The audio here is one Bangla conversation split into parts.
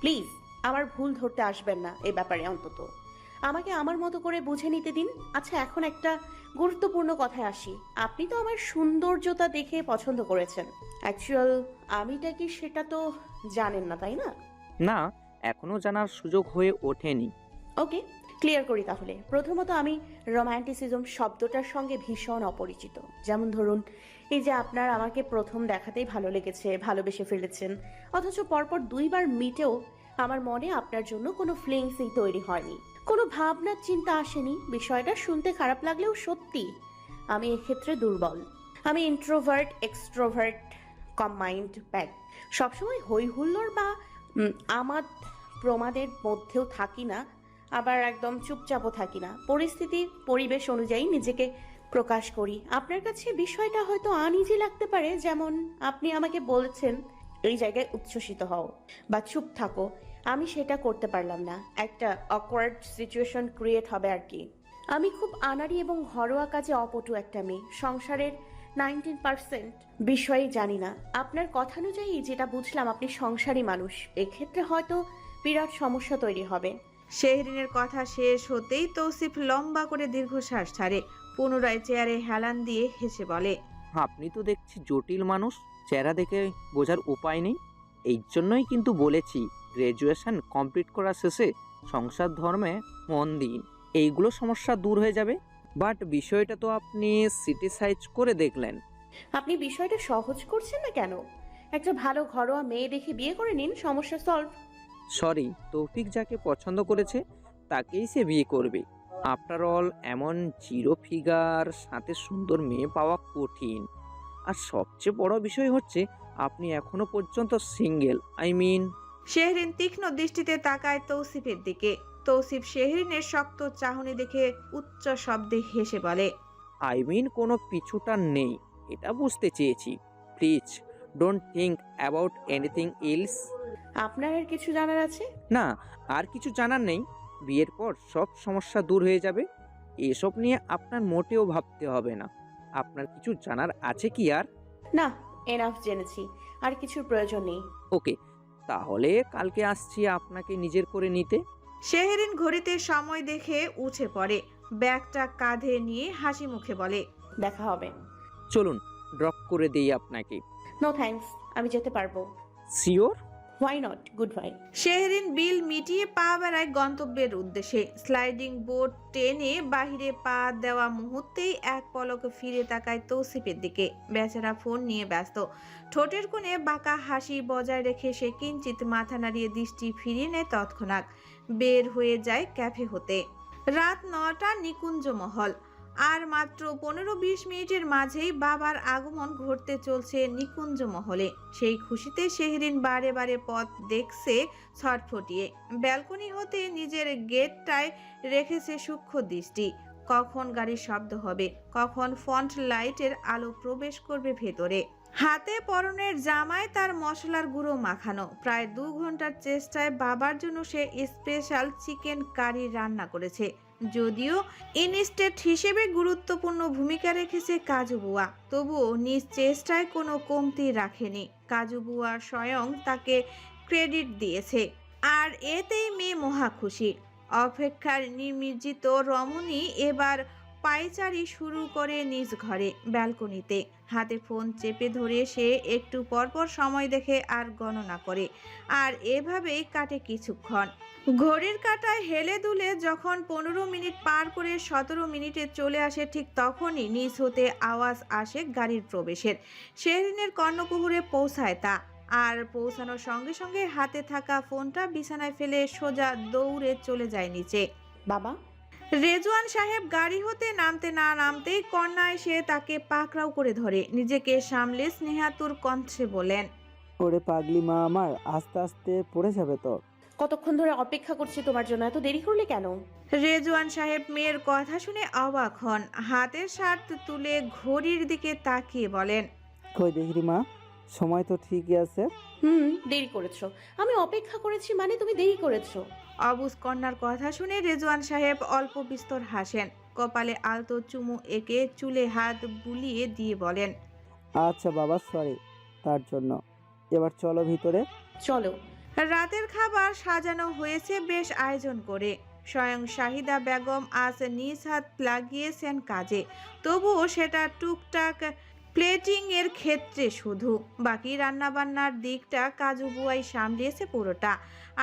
প্লিজ আমার ভুল ধরতে আসবেন না এই ব্যাপারে অন্তত। আমাকে আমার মতো করে বুঝে নিতে দিন। আচ্ছা, এখন একটা গুরুত্বপূর্ণ কথায় আসি। আপনি তো আমার সৌন্দর্যতা দেখে পছন্দ করেছেন। অ্যাকচুয়াল আমিটা কি সেটা তো জানেন না, তাই না? না, এখনো জানার সুযোগ হয়ে ওঠেনি। ওকে, ক্লিয়ার করি তাহলে। প্রথমত, আমি রোম্যান্টিসিজম শব্দটার সঙ্গে ভীষণ অপরিচিত। যেমন ধরুন, এই যে আপনার আমাকে প্রথম দেখাতেই ভালো লেগেছে, ভালোবেসে ফেলেছেন, অথচ পরপর দুইবার মিটেও আমার মনে আপনার জন্য কোনো ফিলিংসই তৈরি হয়নি, কোনো ভাবনার চিন্তা আসেনি। বিষয়টা শুনতে খারাপ লাগলেও সত্যি, আমি এক্ষেত্রে দুর্বল। আমি ইন্ট্রোভার্ট, এক্সট্রোভার্ট কম্বাইন্ড ব্যাগ। সবসময় হই হুল্লোড় বা আমাদ প্রমাদের মধ্যেও থাকি না, আবার একদম চুপচাপও থাকি না। পরিস্থিতি পরিবেশ অনুযায়ী নিজেকে প্রকাশ করি। আপনার কাছে বিষয়টা হয়তো আনইজি লাগতে পারে, যেমন আপনি আমাকে বলেছেন এই জায়গায় উচ্ছ্বসিত হও বা চুপ থাকো। আমি সেটা করতে পারলাম না, একটা অকওয়ার্ড সিচুয়েশন ক্রিয়েট হবে আর কি। আমি খুব আনাড়ি এবং ঘরোয়া কাজে অপটু একটা মেয়ে। সংসারের 19% বিষয়ই জানি না। আপনার কথা অনুযায়ী যেটা বুঝলাম, আপনি সংসারী মানুষ। এক্ষেত্রে হয়তো বিরাট সমস্যা তৈরি হবে। শেহরিনের কথা শেষ হতেই তৌসিফ লম্বা করে দীর্ঘশ্বাস ছাড়ে। পুনরায় চেয়ারে হেলান দিয়ে হেসে বলে, আপনি তো দেখছি জটিল মানুষ, চেহারা দেখে বোঝার উপায় নেই। এই জন্যই কিন্তু বলেছি গ্র্যাজুয়েশন কমপ্লিট করা শেষে সংসার ধর্মে মন দিন, এইগুলো সমস্যা দূর হয়ে যাবে। বাট বিষয়টা তো আপনি সিটিসাইজ করে দেখলেন। আপনি বিষয়টা সহজ করছেন না কেন? একটা ভালো ঘরোয়া মেয়ে দেখে বিয়ে করে নিন, সমস্যা সলভ। সরি, তৌফিক যাকে পছন্দ করেছে তাকেই সে বিয়ে করবে। আফটার অল এমন জিরো ফিগার সাথে সুন্দর মেয়ে পাওয়া কঠিন। আর সবচেয়ে বড় বিষয় হচ্ছে আপনি এখনো পর্যন্ত সিঙ্গেল, আই মিন। শেহরিন তীক্ষ্ণ দৃষ্টিতে তাকায় তৌসিফের দিকে। তৌসিফ শেহরিনের শক্ত চাহনি দেখে উচ্চ শব্দে হেসে বলে, কোনো পিছুটা নেই, এটা বুঝতে চেয়েছি। Please don't think about anything else. আপনার আর কিছু জানার আছে? না, আর কিছু জানার নেই। বিয়ের পর সব সমস্যা দূর হয়ে যাবে, এসব নিয়ে আপনার মোটেও ভাবতে হবে না। আপনার কিছু জানার আছে কি আর? না, এনাফ জেনেছি, আর কিছুর প্রয়োজন নেই। ওকে, তাহলে কালকে আসছি আপনাকে নিজের করে নিতে। শেহরিন ঘড়িতে সময় দেখে উঠে পড়ে। ব্যাগটা কাঁধে নিয়ে হাসি মুখে বলে, দেখা হবে। চলুন ড্রপ করে দেই আপনাকে। নো থ্যাঙ্কস, আমি যেতে পারবো। Sure? Why not, good bye. Shehrin bill মিটিয়ে পা বাড়ায় গন্তব্যের উদ্দেশ্যে। স্লাইডিং বোর্ড টেনে বাহিরে পা দেওয়া মুহূর্তেই এক পলকে ফিরে তাকায় তৌসিফের দিকে। বেচারা ফোন নিয়ে ব্যস্ত। ঠোঁটের কোণে বাঁকা হাসি বজায় রেখে সে কিঞ্চিত মাথা নাড়িয়ে দৃষ্টি ফিরিয়ে নেয়। তৎক্ষণাৎ বের হয়ে যায় ক্যাফে হতে। রাত 9টা, নিকুঞ্জ মহল। আর মাত্র 15-20 মিনিটের মাঝেই বাবার আগমন ঘটতে চলছে নিকুঞ্জ মহলে। সেই খুশিতে শেহরিন বারে বারে পথ দেখছে ছটফটিয়ে। ব্যালকনি হতে নিজের গেটটায় রেখেছে সূক্ষ্ম দৃষ্টি। কখন গাড়ির শব্দ হবে, কখন ফ্রন্ট লাইটের আলো প্রবেশ করবে ভেতরে। হাতে পরনের জামায় তার মশলার গুঁড়ো মাখানো। প্রায় 2 ঘন্টার চেষ্টায় বাবার জন্য সে স্পেশাল চিকেন কারি রান্না করেছে। যদিও ইনস্টেট হিসেবে গুরুত্বপূর্ণ ভূমিকা রেখেছে কাজু বুয়া, তবুও নিজ চেষ্টায় কোনো কমতি রাখেনি। কাজু বুয়া স্বয়ং তাকে ক্রেডিট দিয়েছে, আর এতেই মেয়ে মহা খুশি। অপেক্ষার নির্মিজিত রমণী এবার পায়চারি শুরু করে নিজ ঘরে। ব্যালকনিতে হাতে ফোন চেপে ধরে সে একটু পরপর সময় দেখে আর গণনা করে। আর এভাবেই কাটে কিছুক্ষণ। ঘড়ির কাঁটায় হেলে দুলে যখন 15 মিনিট পার করে 17 মিনিটে চলে আসে, ঠিক তখনই নিচ হতে আওয়াজ আসে গাড়ির প্রবেশের। শেহরিনের কর্ণকুহুরে পৌঁছায় তা। আর পৌঁছানোর সঙ্গে সঙ্গে হাতে থাকা ফোনটা বিছানায় ফেলে সোজা দৌড়ে চলে যায় নিচে। বাবা। রেজওয়ান সাহেব গাড়ি হতে নামতে না নামতেই কন্যা এসে তাকে পাকড়াও করে ধরে। নিজেকে সামলে স্নেহাতুর কণ্ঠে বলেন, ওরে পাগলি মা আমার, আস্তে আস্তে পড়ে যাবে তো। কতক্ষণ ধরে অপেক্ষা করছি তোমার জন্য, এত দেরি করলে কেন? রেজওয়ান সাহেব মেয়ের কথা শুনে অবাক হন। হাতের শার্ট তুলে ঘড়ির দিকে তাকিয়ে বলেন, কই দেখি মা, সময় তো ঠিকই আছে। দেরি করেছো। আমি অপেক্ষা করেছি মানে তুমি দেরি করেছো। অবুজ কন্যার কথা শুনে রেজওয়ান সাহেব অল্প বিস্তর হাসেন। কপালে আলতো চুমু এঁকে চুলে হাত বুলিয়ে দিয়ে বলেন, আচ্ছা বাবা, সরি তার জন্য। এবার চলো ভিতরে। চলো। রাতের খাবার সাজানো হয়েছে বেশ আয়োজন করে। স্বয়ং শাহিদা বেগম আজ নিজ হাত লাগিয়েছেন কাজে, তবুও সেটা টুকটাক প্লেটিং এর ক্ষেত্রে শুধু। বাকি রান্নাবান্নার দিকটা কাজু বুয়াই সামলিয়েছে পুরোটা।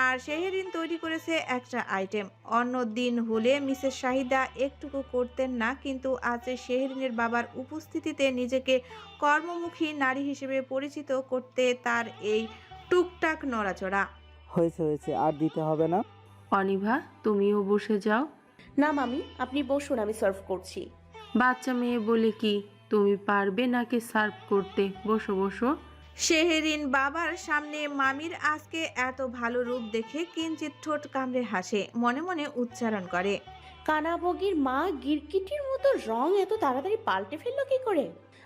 আর শেহরিন তৈরি করেছে একটা আইটেম। অন্য দিন হলে মিসেস শাহিদা একটুকু করতেন না, কিন্তু আজ শেহরিনের বাবার উপস্থিতিতে নিজেকে কর্মমুখী নারী হিসেবে পরিচিত করতে তার এই টুকটাক নড়াচড়া। হয়েছে আর দিতে হবে না। অনিভা, তুমিও বসে যাও। না মামি, আপনি বসুন, আমি সার্ভ করছি। বাচ্চা মেয়ে বলে কি, তুমি পারবে নাকি সার্ভ করতে? বসো বসো। শেহরিন বাবার সামনে মামির আজকে এত ভালো রূপ দেখে কিঞ্চিত ঠোঁট কামড়ে হাসে, মনে মনে উচ্চারণ করে, কানাবগির মা গিরগিটির মতো রং এত তাড়াতাড়ি পাল্টে ফেললো কি করে?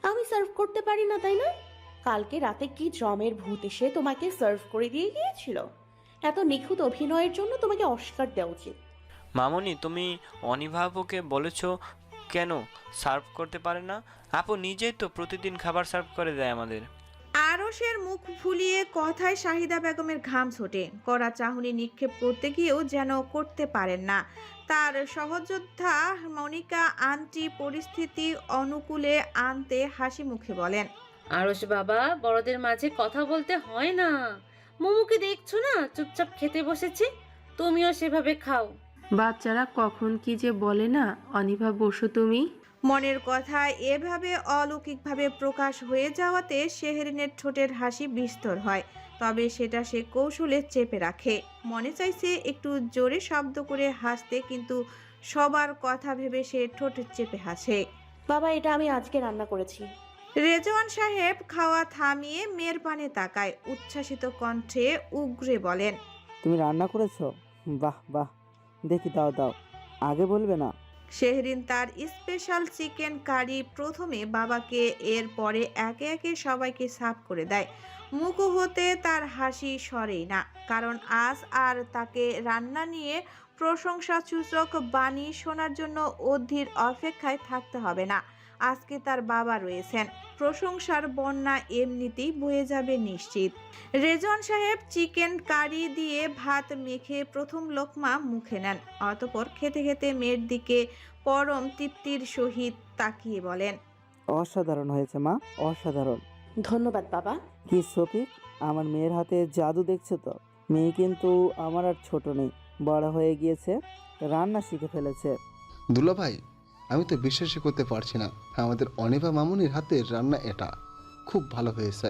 আমি সার্ভ করতে পারি না তাই না? কালকে রাতে কি জমের ভূত এসে তোমাকে সার্ভ করে দিয়ে গিয়েছিল? এত নিখুঁত অভিনয়ের জন্য তোমাকে অস্কার দেওয়া উচিত। মামুনি, তুমি অনিভা আপুকে বলেছো কেন সার্ভ করতে পারে না? আপু নিজেই তো প্রতিদিন খাবার সার্ভ করে দেয় আমাদের। আরশের মুখ ফুলিয়ে কথায় শাহিদা বেগমের ঘাম ছোটে। কড়া চাহনি নিক্ষেপ করতে গিয়েও যেন করতে পারেন না। তার সহযোদ্ধা মনিকা আন্টি পরিস্থিতি অনুকূলে আনতে হাসি মুখে বলেন, আরশ বাবা, বড়দের মাঝে কথা বলতে হয় না। মোমোকে দেখছো না, চুপচাপ খেতে বসেছে, তুমিও সেভাবে খাও। বাচ্চারা কখন কি যে বলে না। অনিভা, বসো তুমি। মনের কথা এভাবে অলৌকিকভাবে প্রকাশ হয়ে যাওয়াতে শেহরিনের ঠোঁটের হাসি বিস্তর হয়, তবে সেটা সে কৌশলে চেপে রাখে। মনে চাইছে একটু জোরে শব্দ করে হাসতে, কিন্তু সবার কথা ভেবে সে ঠোঁট চেপে হাসে। বাবা, এটা আমি আজকে রান্না করেছি। রেজওয়ান সাহেব খাওয়া থামিয়ে মেয়ের পানে তাকায়, উচ্ছ্বাসিত কণ্ঠে উগরে বলেন, তুমি রান্না করেছো? বাহ বাহ, দেখি, দাও, আগে বলবে না? শেহরিন তার স্পেশাল চিকেন কারি প্রথমে বাবাকে, এরপরে একে একে সবাইকে সার্ভ করে দেয়। মুখ হতে তার হাসি সরেই না, কারণ আজ আর তাকে রান্না নিয়ে প্রশংসাসূচক বাণী শোনার জন্য অধীর অপেক্ষায় থাকতে হবে না। আজকে তার বাবা রয়েছেন, প্রশংসার বন্যা এমনিতেই বয়ে যাবে নিশ্চিত। রেজওয়ান সাহেব চিকেন কারি দিয়ে ভাত মেখে প্রথম লোকমা মুখে নেন, অতঃপর খেতে খেতে মেয়ের দিকে পরম তৃপ্তির সহিত তাকিয়ে বলেন, অসাধারণ হয়েছে মা, অসাধারণ। ধন্যবাদ বাবা। কি শফিক, আমার মেয়ের হাতে জাদু দেখছো তো? মেয়ে কিন্তু আমার আর ছোট নেই, বড় হয়ে গিয়েছে, রান্না শিখে ফেলেছে। দুলাভাই, আমি তো বিশ্বাসই করতে পারছি না, আমাদের অনিভা মামুনির হাতের রান্না এটা খুব ভালো হয়েছে।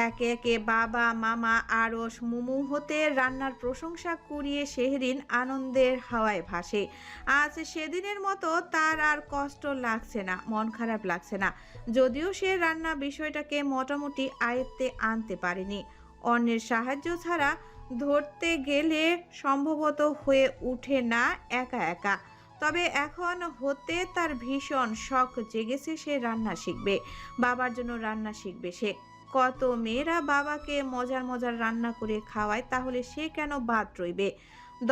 একে একে বাবা, মামা, আরশ, মুমু হতে রান্নার প্রশংসা কুড়িয়ে শেহরিন আনন্দের হাওয়ায় ভাসে। আজ সেদিনের মতো তার আর কষ্ট লাগছে না, মন খারাপ লাগছে না, যদিও সে রান্না বিষয়টাকে মোটামুটি আয়ত্তে আনতে পারেনি। অন্যের সাহায্য ছাড়া ধরতে গেলে সম্ভবত হয়ে ওঠে না একা একা। তবে এখন হতে তার ভীষণ শখ জেগেছে, সে রান্না শিখবে, বাবার জন্য রান্না শিখবে সে। কত মেয়েরা বাবাকে মজার মজার রান্না করে খাওয়ায়, তাহলে সে কেন বাদ রইবে?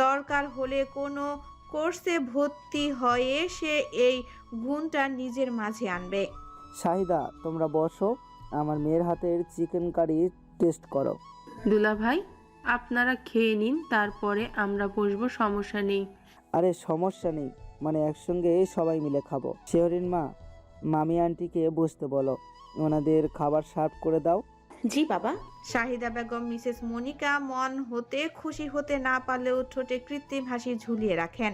দরকার হলে কোনো কোর্সে ভর্তি হয়ে সে এই গুণটা নিজের মাঝে আনবে। শাহিদা, তোমরা বসো, আমার মেয়ের হাতের চিকেন কারি টেস্ট করো। দুলা ভাই, আপনারা খেয়ে নিন, তারপরে আমরা বসবো, সমস্যা নেই। আরে সমস্যা নেই, মানে একসঙ্গে সবাই মিলে খাবো। শেহরিন মা, মামি আন্টিকে বসতে বলো, ওনাদের খাবার সার্ভ করে দাও। জি বাবা। শাহিদা বেগম মিসেস মনিকা মন হতে খুশি হতে না পারলেও ঠোঁটে কৃত্রিম হাসি ঝুলিয়ে রাখেন।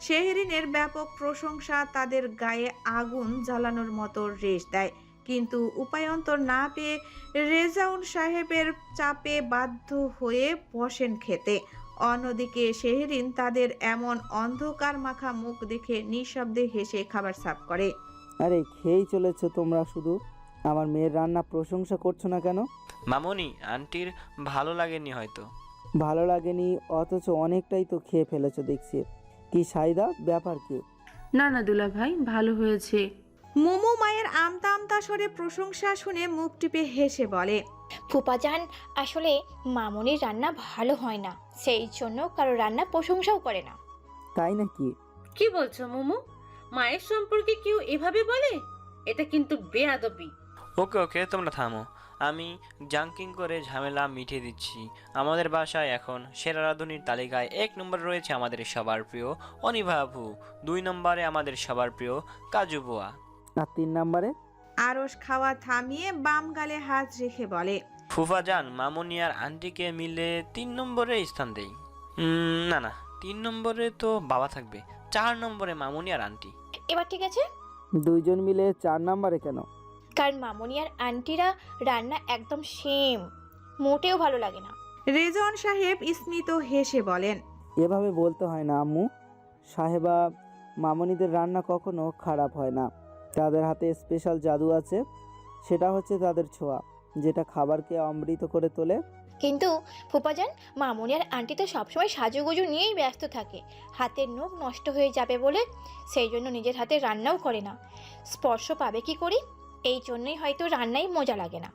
শেহরিনের ব্যাপক প্রশংসা তাদের গায়ে আগুন জ্বালানোর মতো রেশ দেয়, কিন্তু উপায়ন্তর না পেয়ে রেজাউন সাহেবের চাপে বাধ্য হয়ে বসেন খেতে। অন্যদিকে শেহরিন তাদের এমন অন্ধকার মাখা মুখ দেখে নিঃশব্দে হেসে খাবার সার্ভ করে। আরে খেয়েই চলেছো তোমরা, শুধু আমার মেয়ের রান্না প্রশংসা করছো না কেন? মামুনি, আন্টির ভালো লাগেনি হয়তো। ভালো লাগেনি, অথচ অনেকটাই তো খেয়ে ফেলেছো দেখছি। কি শাহিদা, ব্যাপার কি? না না দুলা ভাই, ভালো হয়েছে। মোমো মায়ের আমতা আমতা স্বরে প্রশংসা শুনে মুখ টিপে হেসে বলে, ফুপাজান, আসলে মামুনির রান্না ভালো হয় না, সেই জন্য কারো রান্না প্রশংসাও করে না। তাই নাকি? কি বলছো মোমো? মায়ের সম্পর্কে কেউ এভাবে বলে? এটা কিন্তু বেয়াদবি। ওকে ওকে, তোমরা থামো। আমি জাঙ্কিং করে ঝামেলা মিটিয়ে দিচ্ছি। আমাদের বাসায় এখন সেরা রাঁধুনির তালিকায় 1 নম্বরে রয়েছে আমাদের সবার প্রিয় অনিভা আপু, 2 নম্বরে আমাদের সবার প্রিয় কাজু বুয়া। আর 3 নাম্বারে? আরস খাওয়া থামিয়ে বাম গালে হাত রেখে বলে, ফুফাজান মামুনি আর আন্টিকে মিলে 3 নম্বরে স্থান দেই। না না, 3 নম্বরে তো বাবা থাকবে, 4 নম্বরে মামুনি আর আন্টি। এবার ঠিক আছে? 2 জন মিলে 4 নাম্বারে কেন? কারণ মামুনি আর আন্টিরা রান্না একদম সেম, মোটেও ভালো লাগে না। রেজওয়ান সাহেব স্মিত হেসে বলেন, এভাবে বলতে হয় না আম্মু। সাহেবা মামনিদের রান্না কখনো খারাপ হয় না। তাদের হাতে স্পেশাল জাদু আছে, সেটা হচ্ছে তাদের ছোঁয়া, যেটা খাবারকে অমৃত করে তোলে। কিন্তু ফুপাজান, মামুনি আর আন্টি তো সবসময় সাজুগুজু নিয়েই ব্যস্ত থাকে, হাতের নখ নষ্ট হয়ে যাবে বলে। সেই জন্য নিজের হাতে রান্নাও করে না। স্পর্শ পাবে কি করি? এই জন্যই হয়তো রান্নাই মজা লাগে না।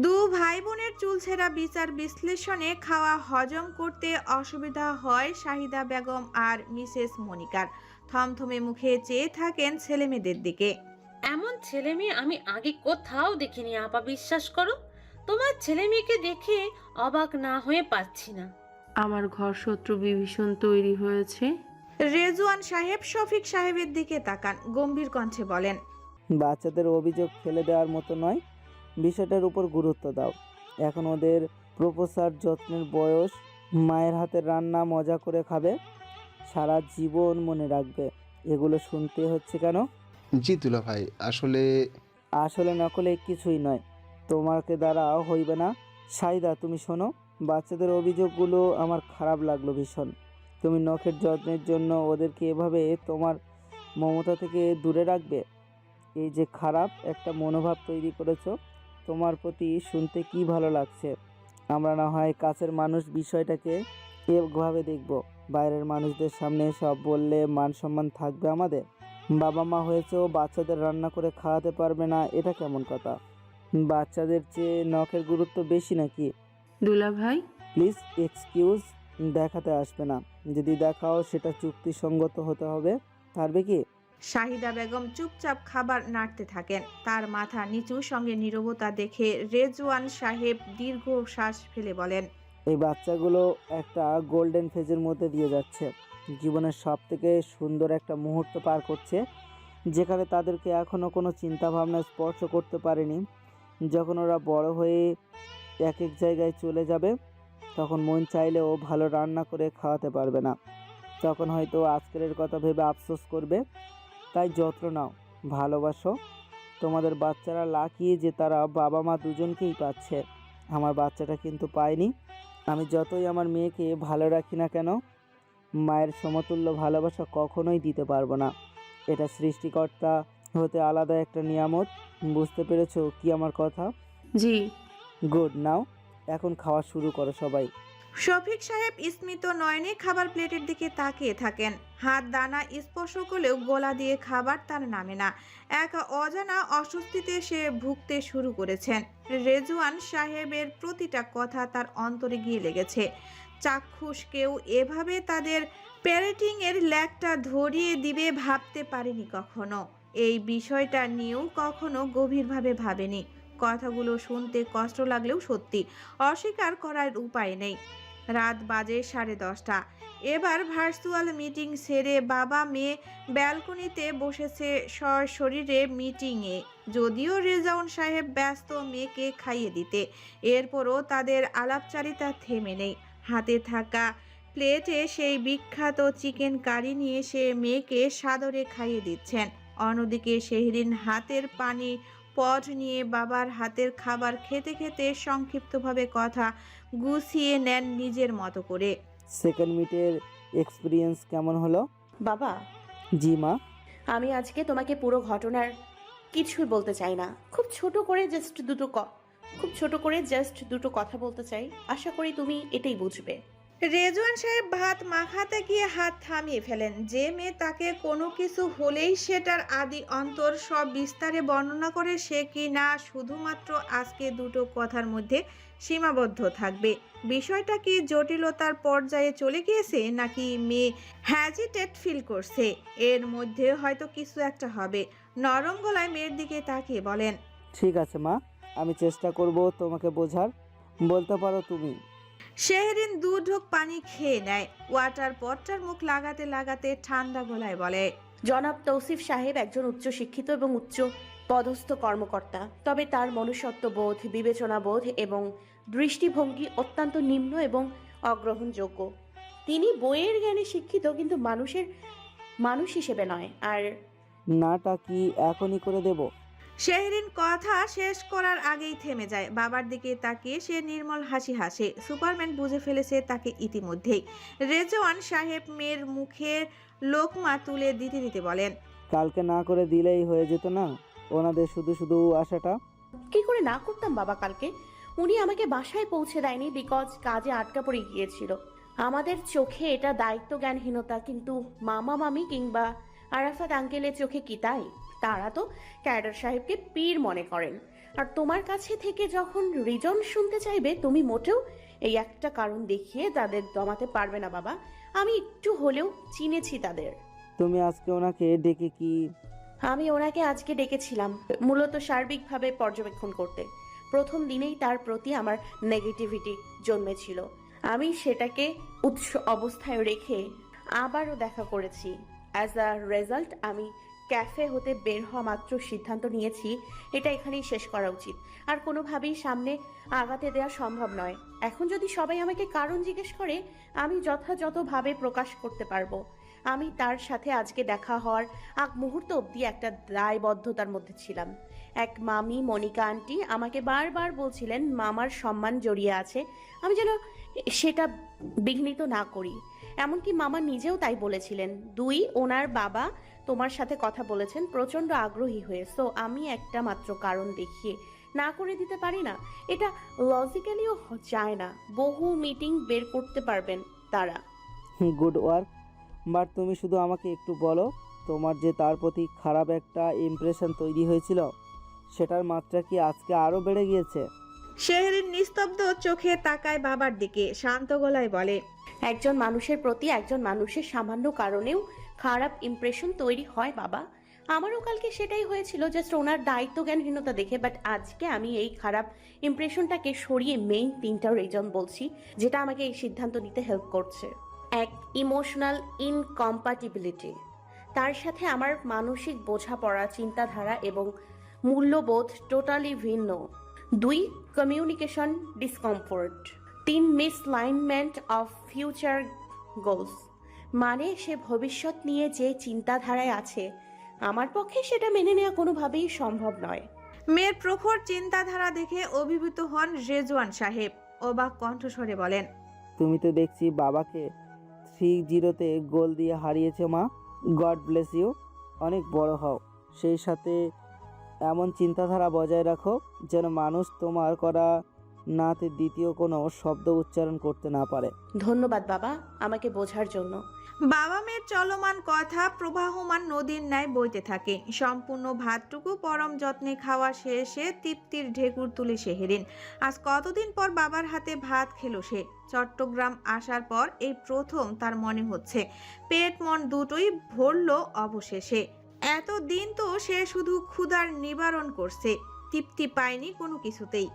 2 ভাই বোনের চুলছেরা বিচার বিশ্লেষণে খাওয়া হজম করতে অসুবিধা হয় শাহিদা বেগম আর মিসেস মনিকার। থমথমে মুখে চেয়ে থাকেন ছেলেমেয়েদের দিকে। এমন ছেলে মেয়ে আমি আগে কোথাও দেখিনি আপা, বিশ্বাস করো। তোমার ছেলে মেয়েকে দেখে অবাক না হয়ে পাচ্ছি না। আমার ঘর শত্রু বিভীষণ তৈরি হয়েছে। রেজওয়ান সাহেব শফিক সাহেবের দিকে তাকান, গম্ভীর কণ্ঠে বলেন, বাচ্চাদের অভিযোগ ফেলে দেওয়ার মতো নয়, বিষয়টার উপর গুরুত্ব দাও। এখন ওদের প্রপোসার যত্নের বয়স। মায়ের হাতের রান্না মজা করে খাবে, সারা জীবন মনে রাখবে। এগুলো শুনতে হচ্ছে কেন? জি দুলা ভাই, আসলে নকলে কিছুই নয়, তোমাকে দ্বারা হইবে না। সাইদা তুমি শোনো, বাচ্চাদের অভিযোগগুলো আমার খারাপ লাগলো ভীষণ। তুমি নখের যত্নের জন্য ওদেরকে এভাবে তোমার মমতা থেকে দূরে রাখবে? এই যে খারাপ একটা মনোভাব তৈরি করেছো, তোমার প্রতি শুনতে কি ভালো লাগছে। আমরা না হয় কাছের মানুষ বিষয়টাকে এভাবে দেখব। বাইরের মানুষদের সামনে সব বললে মান সম্মান থাকবে আমাদের? বাবা মা হয়েছেও বাচ্চাদের রান্না করে খাওয়াতে পারবে না, এটা কেমন কথা? বাচ্চাদের চেয়ে নখের গুরুত্ব বেশি নাকি? দুলা ভাই, প্লিজ এক্সকিউজ দেখাতে আসবে না। যদি দেখাও সেটা চুক্তিসঙ্গত হতে হবে, পারবে কি? শাহিদা বেগম চুপচাপ খাবার নাড়তে থাকেন। তার মাথা নিচু, সঙ্গে নীরবতা দেখে রেজওয়ান সাহেব দীর্ঘ শ্বাস ফেলে বলেন, এই বাচ্চাগুলো একটা গোল্ডেন ফেজের মধ্যে দিয়ে যাচ্ছে। জীবনের সব থেকে সুন্দর একটা মুহূর্ত পার করছে, যেখানে তাদেরকে এখনও কোনো চিন্তাভাবনা স্পর্শ করতে পারেনি। যখন ওরা বড় হয়ে এক এক জায়গায় চলে যাবে, তখন মন চাইলেও ভালো রান্না করে খাওয়াতে পারবে না। তখন হয়তো আজকের কথা ভেবে আফসোস করবে। তাই যত্ন নাও, ভালোবাসো। তোমাদের বাচ্চারা লাকি যে তারা বাবা মা দুজনকেই পাচ্ছে। আমার বাচ্চাটা কিন্তু পায়নি। আমি যতই আমার মেয়েকে ভালো রাখি না কেন, মায়ের সমতুল্য ভালোবাসা কখনোই দিতে পারবো না। এটা সৃষ্টিকর্তা হতে আলাদা একটা নিয়ামত। বুঝতে পেরেছো কি আমার কথা? জি। গুড, নাও এখন খাওয়া শুরু করো সবাই। শফিক সাহেব স্মিত নয়নে খাবার প্লেটের দিকে তাকিয়ে থাকেন। হাত দানা স্পর্শ করলেও গলা দিয়ে খাবার তার নামে না। এক অজানা অস্বস্তিতে সে ভুগতে শুরু করেছেন। রেজওয়ান সাহেবের প্রতিটা কথা তার অন্তরে গিয়ে লেগেছে। চাক্ষুষ কেউ এভাবে তাদের প্যারেটিং এর ল্যাকটা ধরিয়ে দিবে ভাবতে পারেনি কখনো। এই বিষয়টা নিয়েও কখনো গভীরভাবে ভাবেনি। কথাগুলো শুনতে কষ্ট লাগলেও সত্যি, অস্বীকার করার উপায় নেই। রাত বাজে 10:30। এবার ভার্চুয়াল মিটিং সেরে বাবা মেয়ে ব্যালকনিতে বসেছে সশরীরে মিটিংয়ে। যদিও রেজাউন সাহেব ব্যস্ত মেয়েকে খাইয়ে দিতে, এরপরও তাদের আলাপচারিতা থেমে নেই। হাতে থাকা প্লেটে সেই বিখ্যাত চিকেন কারি নিয়ে সে মেয়েকে সাদরে খাইয়ে দিচ্ছেন। অন্যদিকে শেহরিন হাতের পানি পট নিয়ে বাবার হাতের খাবার খেতে খেতে সংক্ষিপ্তভাবে কথা গুছিয়ে নেন নিজের মতো করে। সেকেন্ড মিটের এক্সপিরিয়েন্স কেমন হলো? বাবা, জি মা। আমি আজকে তোমাকে পুরো ঘটনার কিছুই বলতে চাই না। খুব ছোট করে জাস্ট দুটো কথা বলতে চাই। আশা করি তুমি এটাই বুঝবে। রেজওয়ান সাহেব ভাত মাখাতে গিয়ে হাত থামিয়ে ফেলেন। যে মেয়ে তাকে কোনো কিছু হলেই সেটার আদি অন্তর সব বিস্তারে বর্ণনা করে, সে কি না শুধুমাত্র আজকে দুটো কথার মধ্যে সীমাবদ্ধ থাকবে? বিষয়টা কি জটিলতার পর্যায়ে চলে গিয়েছে, নাকি মেয়ে হ্যাজিটেট ফিল করছে? এর মধ্যে হয়তো কিছু একটা হবে। নরম গলায় মেয়ের দিকে তাকিয়ে বলেন, ঠিক আছে মা, আমি চেষ্টা করব তোমাকে বোঝার। বলতে পারো তুমি। শেহরিন 2 ঢোক পানি খেয়ে নেয়। ওয়াটার পটটার মুখ লাগাতে লাগাতে ঠান্ডা গলায় বলে, জনাব তৌসিফ সাহেব একজন উচ্চশিক্ষিত এবং উচ্চ পদস্থ কর্মকর্তা, তবে তার মনুষ্যত্ববোধ, বিবেচনাবোধ এবং দৃষ্টিভঙ্গি অত্যন্ত নিম্ন এবং অগ্রহণযোগ্য। তিনি বইয়ের জ্ঞানে শিক্ষিত, কিন্তু মানুষ হিসেবে নয়। আর নাটা কি এখনই করে দেব? শেহরিন কথা শেষ করার আগেই থেমে যায়। বাবার দিকে তাকিয়ে সে নির্মল হাসি হাসে। সুপারম্যান বুঝে ফেলেছে তাকে ইতিমধ্যেই। রেজওয়ান সাহেব মেয়ের মুখে লোকমা তুলে দিতে দিতে বলেন, কালকে না করে দিলেই হয়ে যেত না ওনাদের শুধু শুধু আশাটা? কি করে না করতাম বাবা কালকে? উনি আমাকে বাসায় পৌঁছে দেয়নি বিকজ কাজে আটকা পড়ে গিয়েছিল। আমাদের চোখে এটা দায়িত্ব জ্ঞানহীনতা, কিন্তু মামা মামি কিংবা আরাফাত আঙ্কেলের চোখে কি তাই? তারা তো ক্যাডার সাহেবকে পীর মনে করেন। আর তোমার কাছে থেকে যখন রিজন শুনতে চাইবে, তুমি মোটেও এই একটা কারণ দেখিয়ে তাদের দমাতে পারবে না বাবা। আমি একটু হলেও চিনেছি তাদের। তুমি আজকে ওনাকে ডেকে কি? আমি ওনাকে আজকে ডেকেছিলাম মূলত সার্বিকভাবে পর্যবেক্ষণ করতে। প্রথম দিনেই তার প্রতি আমার নেগেটিভিটি জন্মেছিল। আমি সেটাকে উৎস অবস্থায় রেখে আবারও দেখা করেছি। অ্যাজ আ রেজাল্ট আমি ক্যাফে হতে বের হওয়া মাত্র সিদ্ধান্ত নিয়েছি এটা এখানেই শেষ করা উচিত। আর কোনোভাবেই সামনে আগাতে দেওয়া সম্ভব নয়। এখন যদি সবাই আমাকে কারণ জিজ্ঞেস করে, আমি যথাযথভাবে প্রকাশ করতে পারবো। আমি তার সাথে আজকে দেখা হওয়ার আগ মুহূর্ত অবধি একটা দায়বদ্ধতার মধ্যে ছিলাম। এক মামি মনিকা আন্টি আমাকে বারবার বলছিলেন মামার সম্মান জড়িয়ে আছে, আমি যেন সেটা বিঘ্নিত না করি। এমনকি মামা নিজেও তাই বলেছিলেন। 2, ওনার বাবা তোমার সাথে কথা বলেছেন প্রচণ্ড আগ্রহী হয়ে। সো আমি একটা মাত্র কারণ দেখিয়ে না করে দিতে পারি না। এটা লজিক্যালিও যায় না। বহু মিটিং বের করতে পারবেন তারা। Good work. বাট তুমি শুধু আমাকে একটু বলো, তোমার যে তার প্রতি খারাপ একটা ইমপ্রেশন তৈরি হয়েছিল, সেটার মাত্রা কি আজকে আরও বেড়ে গিয়েছে? শেহরিন নিস্তব্ধ চোখে তাকায় বাবার দিকে, শান্ত গলায় বলে, একজন মানুষের প্রতি একজন মানুষের সামান্য কারণেও খারাপ ইমপ্রেশন তৈরি হয় বাবা। আমারও কালকে সেটাই হয়েছিল, জাস্ট ওনার দায়িত্ব জ্ঞানহীনতা দেখে। বাট আজকে আমি এই খারাপ ইমপ্রেশনটাকে সরিয়ে মেইন 3টা রিজন বলছি, যেটা আমাকে এই সিদ্ধান্ত নিতে হেল্প করছে। এক, ইমোশনাল ইনকম্প্যাটিবিলিটি। তার সাথে আমার মানসিক বোঝাপড়া, চিন্তাধারা এবং মূল্যবোধ টোটালি ভিন্ন। 2, communication discomfort. 3, misalignment of future goals. মানে সে ভবিষ্যৎ নিয়ে যে চিন্তাধারায় আছে, আমার পক্ষে সেটা মেনে নেওয়া কোনোভাবেই সম্ভব নয়। মেয়ের প্রখর চিন্তাধারা দেখে অভিভূত হন রেজওয়ান সাহেব। অবাক কণ্ঠস্বরে বলেন, তুমি তো দেখছি বাবাকে 3-0-তে গোল দিয়ে হারিয়েছে মা। God bless you. অনেক বড় হও। সেই সাথে এমন চিন্তাধারা বজায় রাখো যেন মানুষ তোমার করা নাতে দ্বিতীয় কোনো শব্দ উচ্চারণ করতে না পারে। ধন্যবাদ বাবা আমাকে বোঝার জন্য। বাবা মেয়ের চলমান কথা প্রবাহমান নদীর ন্যায় বইতে থাকে। সম্পূর্ণ ভাতটুকু পরম যত্নে খাওয়া শেষে তৃপ্তির ঢেকুর তুলে শেহরিন। আজ কতদিন পর বাবার হাতে ভাত খেলো সে। চট্টগ্রাম আসার পর এই প্রথম তার মনে হচ্ছে পেট মন দুটোই ভরল অবশেষে। এতদিন তো সে শুধু ক্ষুধার নিবারণ করছে, তৃপ্তি পায়নি কোনো কিছুতেই।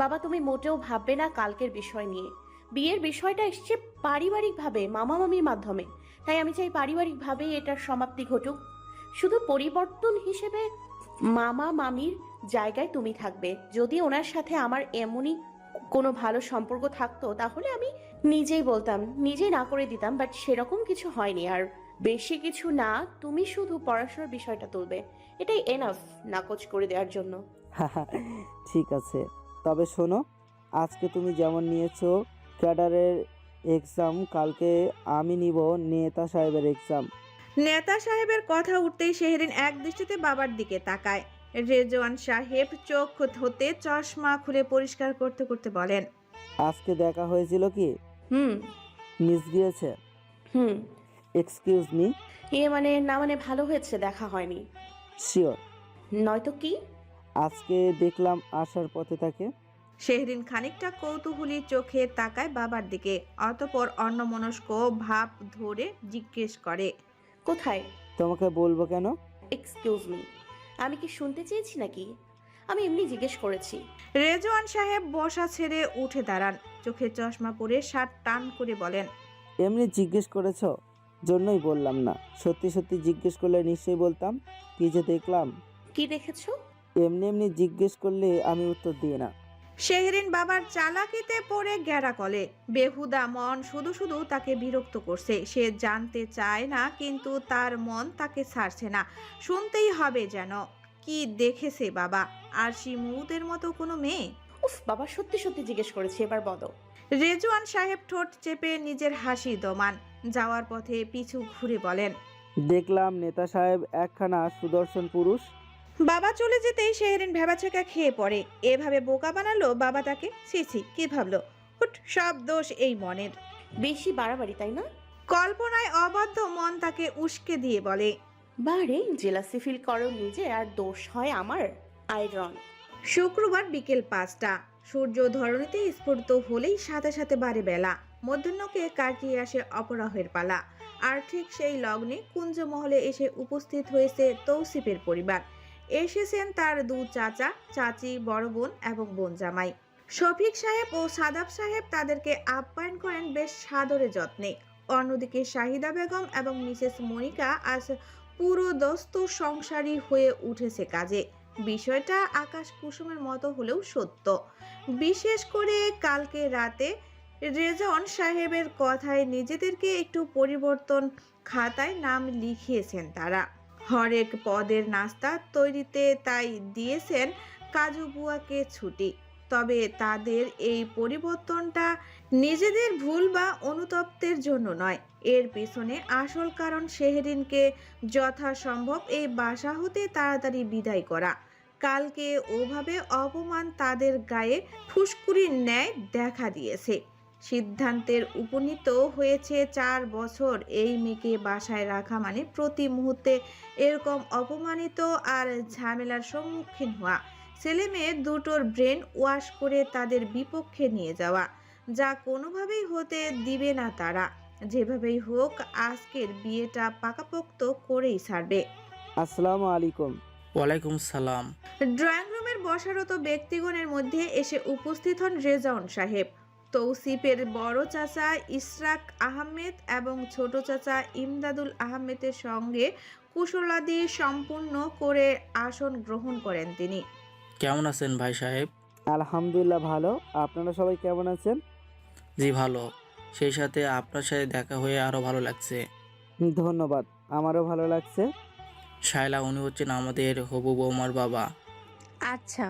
বাবা তুমি মোটেও ভাববে না কালকের বিষয় নিয়ে। বিয়ের বিষয়টা এসছে পারিবারিকভাবে, মামা মামির মাধ্যমে। তাই আমি চাই পারিবারিকভাবেই এটার সমাপ্তি ঘটুক। শুধু পরিবর্তন হিসেবে মামা মামির জায়গায় তুমি থাকবে। যদি ওনার সাথে আমার এমনই কোনো ভালো সম্পর্ক থাকতো, তাহলে আমি নিজেই বলতাম, নিজেই না করে দিতাম। বাট সেরকম কিছু হয়নি। আর বেশি কিছু না, তুমি শুধু পড়াশোনার বিষয়টা তুলবে, এটাই এনাফ নাকচ করে দেওয়ার জন্য। ঠিক আছে, তবে শোনো, আজকে তুমি যেমন নিয়েছো ক্যাডারের এক্সাম, কালকে আমি নিব নেতা সাহেবের এক্সাম। নেতা সাহেবের কথা উঠতেই শেহরিন এক দৃষ্টিতে বাবার দিকে তাকায়। রেজওয়ান সাহেব চোখ হতে চশমা খুলে পরিষ্কার করতে করতে বলেন, আজকে দেখা হয়েছিল কি? মিস গিয়েছে? হুম। Excuse me? মানে না, মানে ভালো হয়েছে দেখা হয়নি। শিওর? নয়তো কি? আজকে দেখলাম আসার পথে থাকে। শেহরিন খানিকটা কৌতূহলী চোখে তাকায় বাবার দিকে, অতঃপর অন্যমনস্ক ভাব ধরে জিজ্ঞেস করে, কোথায়? তোমাকে বলবো কেন? এক্সকিউজ মি, আমি কি শুনতে চেয়েছি নাকি? আমি এমনি জিজ্ঞেস করেছি। রেজওয়ান সাহেব বসা ছেড়ে উঠে দাঁড়ান, চোখে চশমা পরে শার্ট টান করে বলেন, এমনি জিজ্ঞেস করেছো জন্যই বললাম না, সত্যি সত্যি জিজ্ঞেস করলে নিশ্চয়ই বলতাম। কি যে দেখলাম। কি দেখেছো? এমনি এমনি জিজ্ঞেস করলে আমি উত্তর দিই না। শেহরিন বাবার চালাকিতে পড়ে গ্যারা কলে। বেহুদা মন শুধু শুধু তাকে বিরক্ত করছে। সে জানতে চায় না, কিন্তু তার মন তাকে ছাড়ছে না। শুনতেই হবে যেন। কি দেখেছে বাবা? আরশি মুদের মতো কোনো মেয়ে? উফ বাবা, সত্যি সত্যি জিজ্ঞেস করেছি, এবার বলো। রেজওয়ান সাহেব ঠোঁট চেপে নিজের হাসি দমান। যাওয়ার পথে পিছু ঘুরে বলেন, দেখলাম নেতা সাহেব একখানা সুদর্শন পুরুষ। বাবা চলে যেতেই শেহরিন ভেবাচাকা খেয়ে পড়ে। এভাবে বোকা বানালো বাবা তাকে। ছি, কি ভাবলো? হুট, সব দোষ এই মনের। বেশি বাড়াবাড়ি, তাই না? কল্পনায় অবাধ্য মন তাকে উস্কে দিয়ে বলে, বারে জেলাসি ফিল করো নিজে, আর দোষ হয় আমার। আয়রন। শুক্রবার বিকেল 5টা। সূর্য ধরণীতে স্ফুরিত হলেই সাথে সাথে বাড়ে বেলা। মধ্যাহ্নকে কাটিয়ে আসে অপরাহের পালা। আর ঠিক সেই লগ্নে কুঞ্জমহলে এসে উপস্থিত হয়েছে তৌসিফের পরিবার। এসেছেন তার 2 চাচা, চাচি, বড় বোন এবং বোন জামাই। শফিক সাহেব ও সাদাব সাহেব তাদেরকে আপ্যায়ন করেন বেশ সাদরে যত্নে। অন্যদিকে শাহিদা বেগম এবং মিসেস মনিকা আজ পুরো দস্তুর সংসারী হয়ে উঠেছে কাজে। বিষয়টা আকাশ কুসুমের মতো হলেও সত্য। বিশেষ করে কালকে রাতে রেজন সাহেবের কথায় নিজেদেরকে একটু পরিবর্তন খাতায় নাম লিখিয়েছেন তারা। হরেক পদের নাস্তা তৈরিতে তাই দিয়েছেন কাজু বুয়াকে ছুটি। তবে তাদের এই পরিবর্তনটা নিজেদের ভুল বা অনুতপ্তের জন্য নয়। এর পিছনে আসল কারণ শেহরিনকে যথাসম্ভব এই বাসা হতে তাড়াতাড়ি বিদায় করা। কালকে ওভাবে অপমান তাদের গায়ে ফুসকুড়ির ন্যায় দেখা দিয়েছে। সিদ্ধান্তের উপনীত হয়েছে 4 বছর এই মেয়েকে বাসায় রাখা মানে প্রতি মুহূর্তে এরকম অপমানিত আর ঝামেলার সম্মুখীন হওয়া। ছেলে মেয়ে দুটোর ব্রেন ওয়াশ করে তাদের বিপক্ষে নিয়ে যাওয়া, যা কোনোভাবেই হতে দিবে না তারা। যেভাবেই হোক আজকের বিয়েটা পাকাপোক্ত করেই ছাড়বে। আসসালামু আলাইকুম। ওয়ালাইকুম সালাম। ড্রয়িং রুমের বসারত ব্যক্তিগণের মধ্যে এসে উপস্থিত হন রেজাউন সাহেব। তৌসিফের বড় চাচা ইশরাক আহমেদ এবং ছোট চাচা ইমদাদুল আহমেদের সঙ্গে কুশলাদি সম্পূর্ণ করে আসন গ্রহণ করেন তিনি। কেমন আছেন ভাই সাহেব? আলহামদুলিল্লাহ ভালো। আপনারা সবাই কেমন আছেন? জি ভালো। সেই সাথে আপনার সাথে দেখা হয়ে আরও ভালো লাগছে। ধন্যবাদ, আমারও ভালো লাগছে। শায়লা, উনি হচ্ছেন আমাদের হবু বৌমার বাবা। আচ্ছা।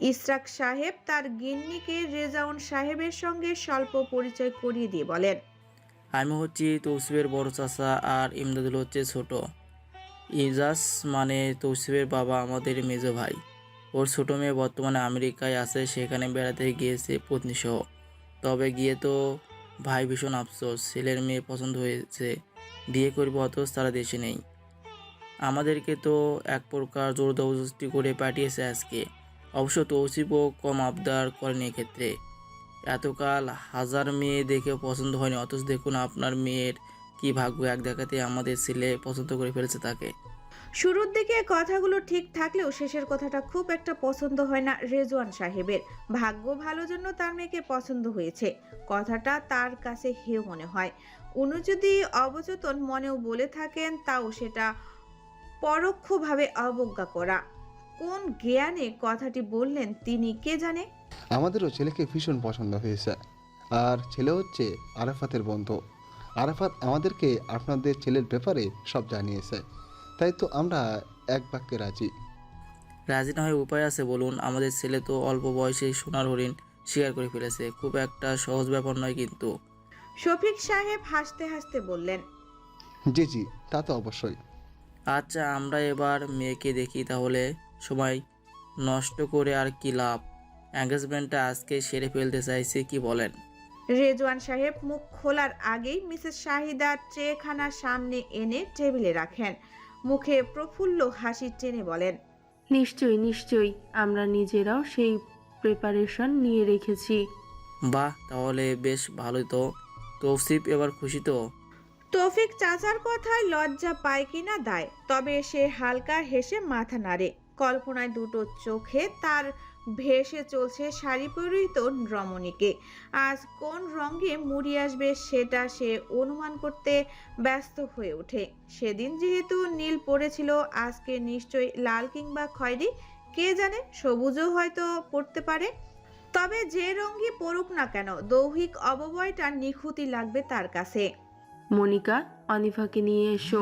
ইশরাক সাহেব তার গিন্নিকে রেজাউন সাহেবের সঙ্গে স্বল্প পরিচয় করিয়ে দিয়ে বলেন, আমি হচ্ছি তৌসিফের বড় চাচা আর ইমদাদুল হচ্ছে ছোট। ইজাজ মানে তৌসিফের বাবা আমাদের মেজো ভাই। ওর ছোট মেয়ে বর্তমানে আমেরিকায় আছে, সেখানে বেড়াতে গিয়েছে পত্নীসহ। তবে গিয়ে তো ভাই ভীষণ আফসোস, ছেলের মেয়ে পছন্দ হয়েছে, বিয়ে করবে অথচ তারা দেশে নেই। আমাদেরকে তো এক প্রকার জোর জবরদস্তি করে পাঠিয়েছে আজকে। অবশ্য তৌসিফও কম আবদার করেনি এক্ষেত্রে। এতকাল হাজার মেয়ে দেখে পছন্দ হয়নি, অথচ দেখুন আপনার মেয়ের কি ভাগ্য, এক দেখাতে আমাদের ছেলে পছন্দ করে ফেলেছে তাকে। শুরুর দিকে কথাগুলো ঠিক থাকলেও শেষের কথাটা খুব একটা পছন্দ হয় না রেজওয়ান সাহেবের। ভাগ্য ভালো জন্য তার মেয়েকে পছন্দ হয়েছে, কথাটা তার কাছে হেয় মনে হয়। উনি যদি অবচেতন মনেও বলে থাকেন, তাও সেটা পরোক্ষভাবে অবজ্ঞা করা। কোন জ্ঞানে কথাটি বললেন তিনি কে জানে। আমাদেরও ছেলেকে ভীষণ পছন্দ হয়েছে। আর ছেলে হচ্ছে আরাফাতের বন্ধু। আরাফাত আমাদেরকে আপনাদের ছেলের ব্যাপারে সব জানিয়েছে, তাই তো আমরা এক বাক্যে রাজি। রাজি না হয় উপায় আছে বলুন? আমাদের ছেলে তো অল্প বয়সে সোনার হরিণ শিকার করে ফেলেছে, খুব একটা সহজ ব্যাপার নয় কিন্তু। শফিক সাহেব হাসতে হাসতে বললেন, জি জি, তা তো অবশ্যই। আচ্ছা, আমরা এবার মেয়েকে দেখি তাহলে। সময় নষ্ট করে আর কি লাভ? এঙ্গেজমেন্টটা আজকে সেরে ফেলতে চাইছি, কি বলেন? রেজওয়ান সাহেব মুখ খোলার আগেই মিসেস শাহিদা ট্রেখানা সামনে এনে টেবিলে রাখেন। মুখে প্রফুল্ল হাসি টেনে বলেন, নিশ্চয়ই নিশ্চয়ই, আমরা নিজেরাও সেই প্রিপারেশন নিয়ে রেখেছি। বাহ, তাহলে বেশ ভালোই তো। তৌসিফ এবার খুশি তো? তৌফিক চাচার কথায় লজ্জা পায় কিনা দায়, তবে সে হালকা হেসে মাথা নাড়ে। কল্পনায় দুটো চোখে তার ভেসে চলছে শাড়ি পরিহিত রমণীকে। আজ কোন রঙে মুড়ি আসবে সেটা সে অনুমান করতে ব্যস্ত হয়ে ওঠে। সেদিন যেহেতু নীল পড়েছিল, আজকে নিশ্চয়ই লাল কিংবা খয়েরি, কে জানে সবুজও হয়তো পড়তে পারে। তবে যে রঙই পড়ুক না কেন, দৈহিক অবয়বটা নিখুঁতই লাগবে তার কাছে। মনিকা, অনিভাকে নিয়ে এসো।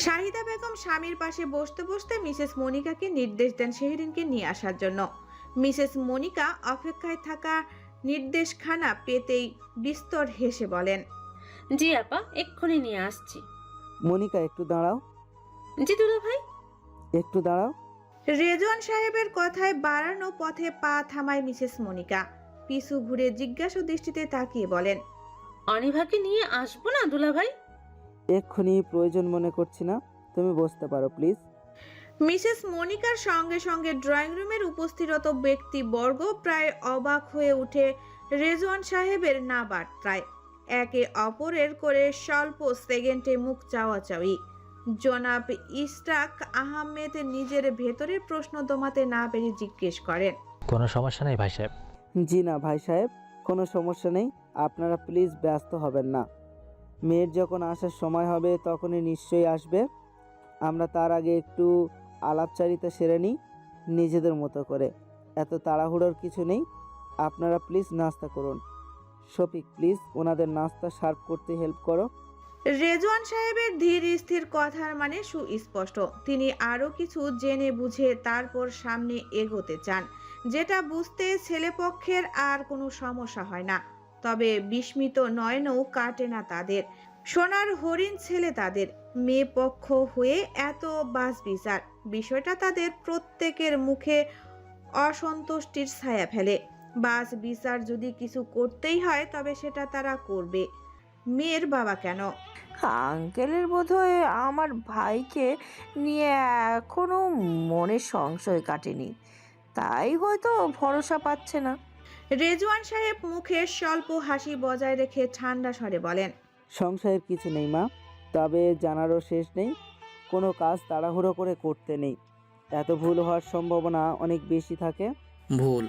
শাহিদা বেগম স্বামীর পাশে বসতে বসতে মিসেস মনিকাকে নির্দেশ দেন শেহরিনকে নিয়ে আসার জন্য। মিসেস মনিকা অপেক্ষায় থাকা নির্দেশখানা পেতেই বিস্তর হেসে বলেন, জি আপা, এক্ষুনি নিয়ে আসছি। মনিকা একটু দাঁড়াও, জি দুলা ভাই। একটু দাঁড়াও। রেজওয়ান সাহেবের কথায় বাড়ানো পথে পা থামায় মিসেস মনিকা। পিছু ঘুরে জিজ্ঞাসা দৃষ্টিতে তাকিয়ে বলেন, অনিভাকে নিয়ে আসবো না দুলা ভাই? এক্ষুনি প্রয়োজন মনে করছি না, তুমি বসতে পারো প্লিজ। মিসেস মনিকার সঙ্গে সঙ্গে ড্রয়িং রুমের উপস্থিত ব্যক্তিবর্গ প্রায় অবাক হয়ে উঠে রেজওয়ান সাহেবের না বার্তায়। একে অপরের করে স্বল্প সেকেন্ডে মুখ চাওয়াচাওয়ি। জনাব ইশরাক আহমেদ নিজের ভেতরের প্রশ্ন দমাতে না পেরে জিজ্ঞেস করেন, কোনো সমস্যা নেই ভাই সাহেব? জি না ভাই সাহেব, কোনো সমস্যা নেই, আপনারা প্লিজ ব্যস্ত হবেন না। মেয়ের যখন আসার সময় হবে তখনই নিশ্চয়ই আসবে। আমরা তার আগে একটু আলাপচারিতা সেরে নিই নিজেদের মতো করে। এত তাড়াহুড়োর কিছু নেই, আপনারা প্লিজ নাস্তা করুন। শফিক, প্লিজ ওনাদের নাস্তা সার্ভ করতে হেল্প করো। রেজওয়ান সাহেবের ধীর স্থির কথার মানে সুস্পষ্ট। তিনি আরো কিছু জেনে বুঝে তারপর সামনে এগোতে চান, যেটা বুঝতে ছেলেপক্ষের আর কোনো সমস্যা হয় না। তবে বিস্মিত নয়নও কাটে না তাদের। সোনার হরিণ ছেলে তাদের, মেয়ে পক্ষ হয়ে এত বাস বিচার, বিষয়টা তাদের প্রত্যেকের মুখে অসন্তুষ্টির ছায়া ফেলে। বাস বিচার যদি কিছু করতেই হয় তবে সেটা তারা করবে। মেয়ের বাবা কেন? আঙ্কেলের বোধহয় আমার ভাইকে নিয়ে এখনো মনে সংশয় কাটেনি, তাই হয়তো ভরসা পাচ্ছে না। রেজওয়ান সাহেব মুখে স্বল্প হাসি বজায় রেখে ঠান্ডা স্বরে বলেন, সংশয়ের কিছু নেই মা, তবে জানারও শেষ নেই। কোনো কাজ তাড়াহুড়ো করে করতে নেই, এত ভুল হওয়ার সম্ভাবনা অনেক বেশি থাকে। ভুল?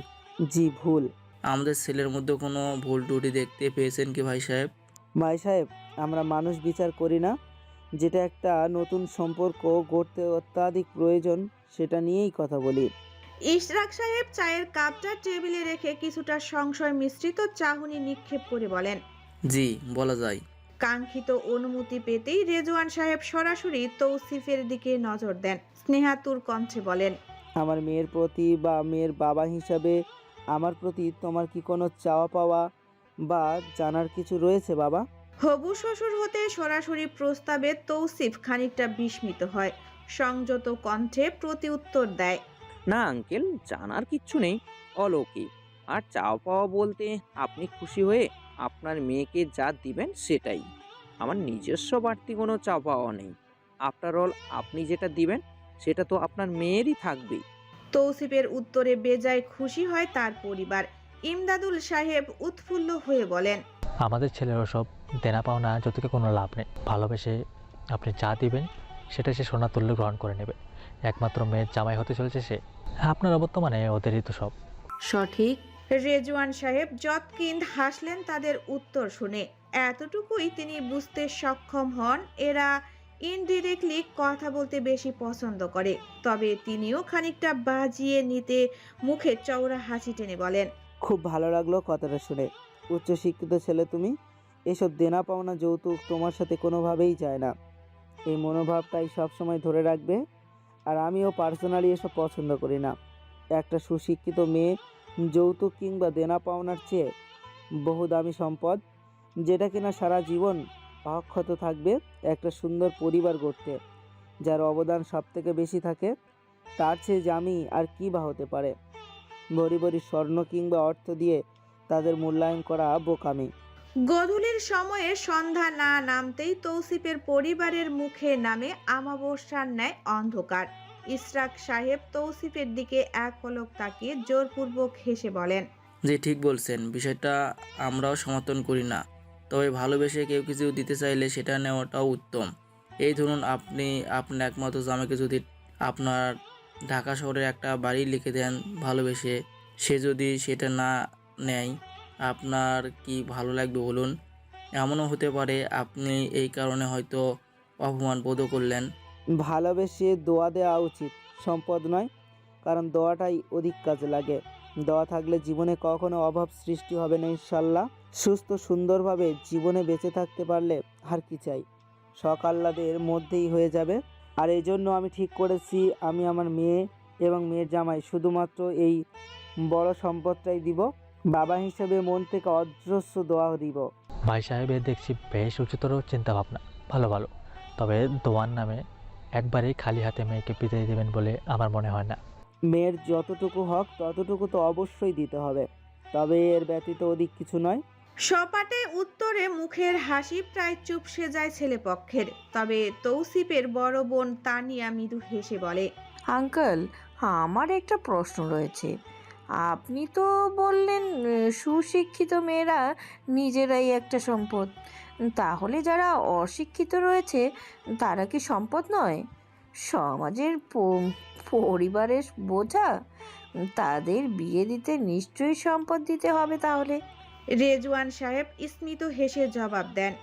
জি ভুল। আমাদের ছেলের মধ্যে কোনো ভুল ত্রুটি দেখতে পেয়েছেন কি ভাই সাহেব? ভাই সাহেব, আমরা মানুষ বিচার করি না, যেটা একটা নতুন সম্পর্ক গড়তে অত্যাধিক প্রয়োজন সেটা নিয়েই কথা বলি। ইশরাক সাহেব চায়ের কাপটা টেবিলে রেখে কিছুটা সংশয় মিশ্রিত চাহনি নিক্ষেপ করে বলেন, জি বলা যায়। কাঙ্ক্ষিত অনুমতি পেতেই রেজওয়ান সাহেব সরাসরি তৌসিফের দিকে নজর দেন। স্নেহাতুর কণ্ঠে বলেন, আমার মেয়ের প্রতি বা মেয়ের বাবা হিসাবে আমার প্রতি তোমার কি কোনো চাওয়া পাওয়া বা জানার কিছু রয়েছে বাবা? হবু শ্বশুর হতে সরাসরি প্রস্তাবে তৌসিফ খানিকটা বিস্মিত হয়। সংযত কণ্ঠে প্রতি উত্তর দেয়, না আঙ্কেল, জানার কিচ্ছু নেই, অলৌকিক। আর চাওয়া পাওয়া বলতে আপনি খুশি হয়ে আপনার মেয়েকে যা দিবেন সেটাই। আমার নিজস্ব বাড়তি কোনো চাওয়া পাওয়া নেই। আফটার অল আপনি যেটা দিবেন সেটা তো আপনার মেয়েরই থাকবে। তৌসিফের উত্তরে বেজায় খুশি হয় তার পরিবার। ইমদাদুল সাহেব উৎফুল্ল হয়ে বলেন, আমাদের ছেলেরও সব দেনা পাওনা যতকে কোনো লাভ নেই। ভালোবেসে আপনি যা দিবেন সেটা সে সোনা তুল্য গ্রহণ করে নেবে। একমাত্র মেয়ের জামাই হতে চলেছে সে। আপনারা বর্তমানে ওদেরই তো সব। সঠিক। রেজওয়ান সাহেব যৎকিঞ্চ হাসলেন তাদের উত্তর শুনে। এতটুকুই তিনি বুঝতে সক্ষম হন এরা ইনডিরেক্টলি কথা বলতে বেশি পছন্দ করে। তবে তিনিও খানিকটা বাজিয়ে নিতে মুখে চওড়া হাসি টেনে বলেন, খুব ভালো লাগলো কথাটা শুনে। উচ্চশিক্ষিত ছেলে তুমি, এসব দেনা পাওনা যৌতুক তোমার সাথে কোনোভাবেই যায় না। এই মনোভাবটাই সবসময় ধরে রাখবে। আর আমিও পার্সোনালি এসব পছন্দ করি না। একটা সুশিক্ষিত মেয়ে যৌতুক কিংবা দেনা পাওনার চেয়ে বহু দামি সম্পদ, যেটা কিনা সারা জীবন অক্ষত থাকবে। একটা সুন্দর পরিবার গড়তে যার অবদান সব থেকে বেশি থাকে, তার চেয়ে দামি আর কী বা হতে পারে? ভরি ভরি স্বর্ণ কিংবা অর্থ দিয়ে তাদের মূল্যায়ন করা বোকামি। গধূলির সময়ে সন্ধ্যা না নামতেই তৌসিফের পরিবারের মুখে নামে আমাবস্যার ন্যায় অন্ধকার। ইশরাক সাহেব তৌসিফের দিকে এক পলক তাকিয়ে জোরপূর্বক হেসে বলেন, জি ঠিক বলছেন, বিষয়টা আমরাও সমর্থন করি না। তবে ভালোবেসে কেউ কিছু দিতে চাইলে সেটা নেওয়াটাও উত্তম। এই ধরুন, আপনি আপনার একমাত্র জামাইকে যদি আপনার ঢাকা শহরে একটা বাড়ি লিখে দেন ভালোবেসে। সে যদি সেটা না নেয় আপনার কি ভালো লাগবে বলুন? এমনও হতে পারে আপনি এই কারণে হয়তো অপমান বোধও করলেন। ভালোবেসে দোয়া দেওয়া উচিত, সম্পদ নয়। কারণ দোয়াটাই অধিক কাজে লাগে। দোয়া থাকলে জীবনে কখনো অভাব সৃষ্টি হবে না ইনশাল্লাহ। সুস্থ সুন্দরভাবে জীবনে বেঁচে থাকতে পারলে আর কি চাই, শখ আহ্লাদের মধ্যেই হয়ে যাবে। আর এই জন্য আমি ঠিক করেছি আমি আমার মেয়ে এবং মেয়ের জামাই শুধুমাত্র এই বড় সম্পদটাই দিব। বাবা হিসেবে মন থেকে অজস্র দোয়া দিব। ভাই সাহেবের দেখছি বেশ উচ্চতর চিন্তাভাবনা, ভালো ভালো। তবে দোয়ার নামে একবারেই খালি হাতে মেয়েকে বিদায় দেবেন বলে আমার মনে হয় না। মেয়ের যতটুকু হক ততটুকু তো অবশ্যই দিতে হবে, তবে এর ব্যতীত অধিক কিছু নয়। সপাটে উত্তরে মুখের হাসি প্রায় চুপসে যায় ছেলেপক্ষের। তবে তৌসিফের বড় বোন তানিয়া মৃদু হেসে বলে, আঙ্কেল, আমার একটা প্রশ্ন রয়েছে। আপনি তো বললেন সুশিক্ষিত মেয়েরা নিজেরাই একটা সম্পদ। তাহলে যারা অশিক্ষিত রয়েছে তারা কি সম্পদ নয়? সমাজের পরিবারের বোঝা। তাদের বিয়ে দিতে নিশ্চয়ই সম্পদ দিতে হবে তাহলে। রেজওয়ান সাহেব স্মিত হেসে জবাব দেন,